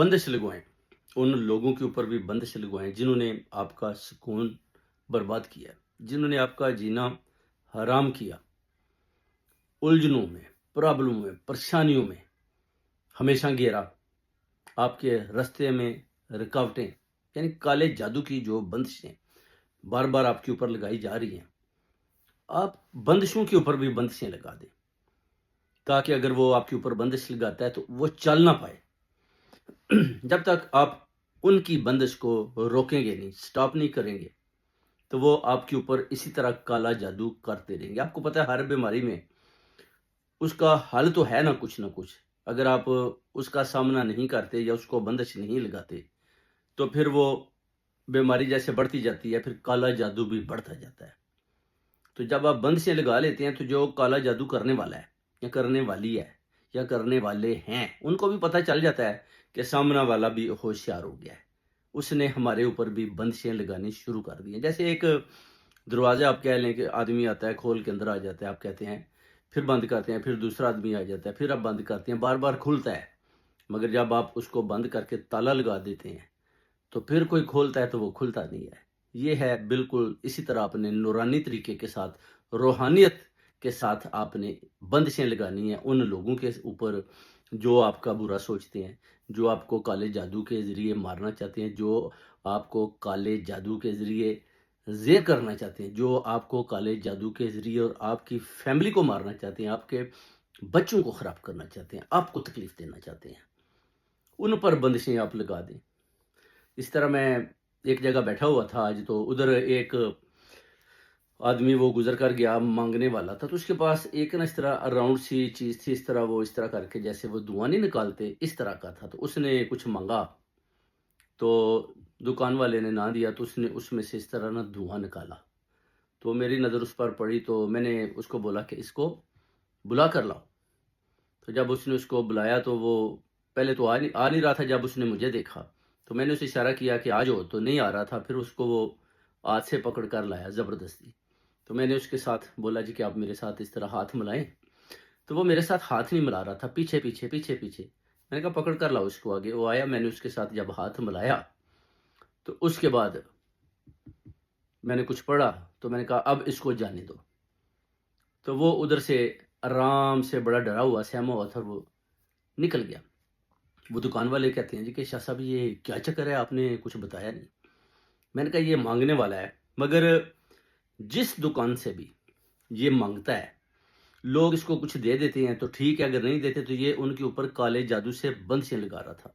बंदिश लगवाएं, उन लोगों के ऊपर भी बंदिश लगवाएं जिन्होंने आपका सुकून बर्बाद किया, जिन्होंने आपका जीना हराम किया, उलझनों में, प्रॉब्लम में, परेशानियों में हमेशा घेरा, आपके रास्ते में रुकावटें यानी काले जादू की जो बंदिशें बार बार आपके ऊपर लगाई जा रही हैं, आप बंदिशों के ऊपर भी बंदिशें लगा दें, ताकि अगर वो आपके ऊपर बंदिश लगाता है तो वो चल ना पाए। जब तक आप उनकी बंदिश को रोकेंगे नहीं, स्टॉप नहीं करेंगे, तो वो आपके ऊपर इसी तरह काला जादू करते रहेंगे। आपको पता है हर बीमारी में उसका हल तो है ना कुछ। अगर आप उसका सामना नहीं करते या उसको बंदिश नहीं लगाते, तो फिर वो बीमारी जैसे बढ़ती जाती है, फिर काला जादू भी बढ़ता जाता है। तो जब आप बंदिशें लगा लेते हैं, तो जो काला जादू करने वाला है या करने वाली है या करने वाले हैं, उनको भी पता चल जाता है कि सामना वाला भी होशियार हो गया है, उसने हमारे ऊपर भी बंदिशें लगानी शुरू कर दी हैं। जैसे एक दरवाज़ा आप कह लें कि आदमी आता है, खोल के अंदर आ जाता है, आप कहते हैं, फिर बंद करते हैं, फिर दूसरा आदमी आ जाता है, फिर आप बंद करते हैं, बार बार खुलता है, मगर जब आप उसको बंद करके ताला लगा देते हैं, तो फिर कोई खोलता है तो वो खुलता नहीं है। ये है बिल्कुल इसी तरह आपने नूरानी तरीके के साथ, रूहानियत के साथ आपने बंदिशें लगानी है उन लोगों के ऊपर जो आपका बुरा सोचते हैं, जो आपको काले जादू के ज़रिए मारना चाहते हैं, जो आपको काले जादू के ज़रिए ज़ेर करना चाहते हैं, जो आपको काले जादू के ज़रिए और आपकी फैमिली को मारना चाहते हैं, आपके बच्चों को ख़राब करना चाहते हैं, आपको तकलीफ़ देना चाहते हैं। उन पर बंदिशें आप लगा दें। इस तरह मैं एक जगह बैठा हुआ था आज, तो उधर एक आदमी वो गुजर कर गया, मांगने वाला था, तो उसके पास एक ना इस तरह राउंड सी चीज़ थी, इस तरह वो इस तरह करके जैसे वो धुआं नहीं निकालते, इस तरह का था। तो उसने कुछ मांगा, तो दुकान वाले ने ना दिया, तो उसने उसमें से इस तरह ना धुआं निकाला। तो मेरी नज़र उस पर पड़ी, तो मैंने उसको बोला कि इसको बुला कर लाओ। तो जब उसने उसको बुलाया, तो वो पहले तो आ नहीं रहा था। जब उसने मुझे देखा, तो मैंने उसे इशारा किया कि आ जाओ, तो नहीं आ रहा था। फिर उसको वो हाथ से पकड़ कर लाया ज़बरदस्ती। तो मैंने उसके साथ बोला, जी कि आप मेरे साथ इस तरह हाथ मिलाएं। तो वो मेरे साथ हाथ नहीं मिला रहा था, पीछे पीछे। मैंने कहा पकड़ कर लाओ इसको आगे। वो आया, मैंने उसके साथ जब हाथ मिलाया, तो उसके बाद मैंने कुछ पढ़ा, तो मैंने कहा अब इसको जाने दो। तो वो उधर से आराम से बड़ा डरा हुआ सहमा हुआ था, वो निकल गया। वो दुकान वाले कहते हैं, जी कि शाह साहब ये क्या चक्कर है, आपने कुछ बताया नहीं। मैंने कहा ये मांगने वाला है, मगर जिस दुकान से भी ये मांगता है, लोग इसको कुछ दे देते हैं तो ठीक है, अगर नहीं देते तो ये उनके ऊपर काले जादू से बंदिशें लगा रहा था।